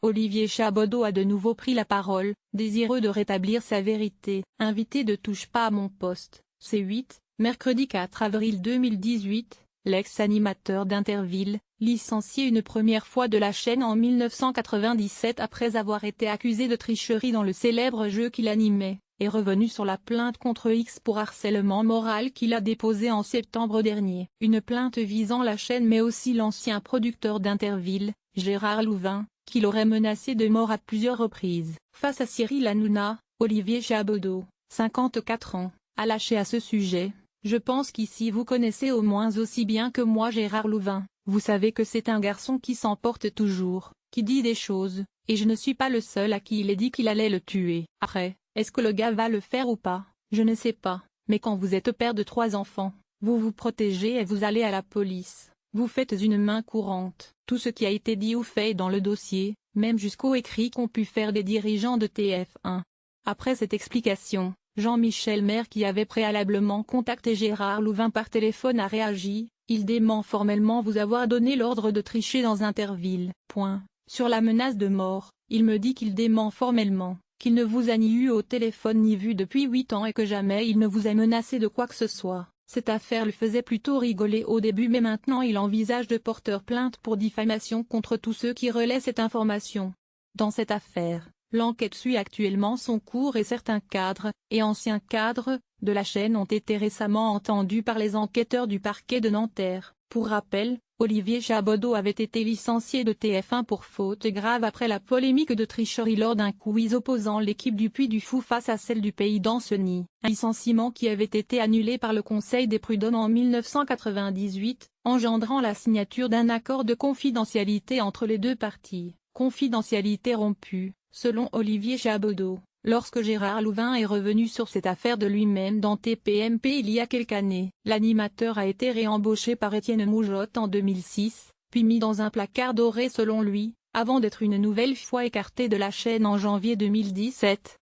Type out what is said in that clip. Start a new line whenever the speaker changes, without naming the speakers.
Olivier Chabodeau a de nouveau pris la parole, désireux de rétablir sa vérité. Invité de Touche pas à mon poste, C8, mercredi 4 avril 2018, l'ex-animateur d'Interville, licencié une première fois de la chaîne en 1997 après avoir été accusé de tricherie dans le célèbre jeu qu'il animait, est revenu sur la plainte contre X pour harcèlement moral qu'il a déposée en septembre dernier. Une plainte visant la chaîne mais aussi l'ancien producteur d'Interville, Gérard Louvain, qui l'aurait menacé de mort à plusieurs reprises. Face à Cyril Hanouna, Olivier Chabodeau, 54 ans, a lâché à ce sujet: « Je pense qu'ici vous connaissez au moins aussi bien que moi Gérard Louvain, vous savez que c'est un garçon qui s'emporte toujours, qui dit des choses, et je ne suis pas le seul à qui il est dit qu'il allait le tuer. Après, est-ce que le gars va le faire ou pas, je ne sais pas, mais quand vous êtes père de 3 enfants, vous vous protégez et vous allez à la police, vous faites une main courante. » Tout ce qui a été dit ou fait dans le dossier, même jusqu'aux écrits qu'ont pu faire des dirigeants de TF1. Après cette explication, Jean-Michel Maire, qui avait préalablement contacté Gérard Louvain par téléphone, a réagi: « Il dément formellement vous avoir donné l'ordre de tricher dans Interville. Sur la menace de mort, il me dit qu'il dément formellement, qu'il ne vous a ni eu au téléphone ni vu depuis 8 ans et que jamais il ne vous a menacé de quoi que ce soit. » Cette affaire le faisait plutôt rigoler au début, mais maintenant il envisage de porter plainte pour diffamation contre tous ceux qui relaient cette information. Dans cette affaire, l'enquête suit actuellement son cours et certains cadres, et anciens cadres, de la chaîne ont été récemment entendus par les enquêteurs du parquet de Nanterre. Pour rappel, Olivier Chabodeau avait été licencié de TF1 pour faute grave après la polémique de tricherie lors d'un quiz opposant l'équipe du Puy du Fou face à celle du Pays d'Anceny. Un licenciement qui avait été annulé par le Conseil des prud'hommes en 1998, engendrant la signature d'un accord de confidentialité entre les deux parties. Confidentialité rompue, selon Olivier Chabodeau, lorsque Gérard Louvain est revenu sur cette affaire de lui-même dans TPMP il y a quelques années. L'animateur a été réembauché par Étienne Moujotte en 2006, puis mis dans un placard doré selon lui, avant d'être une nouvelle fois écarté de la chaîne en janvier 2017.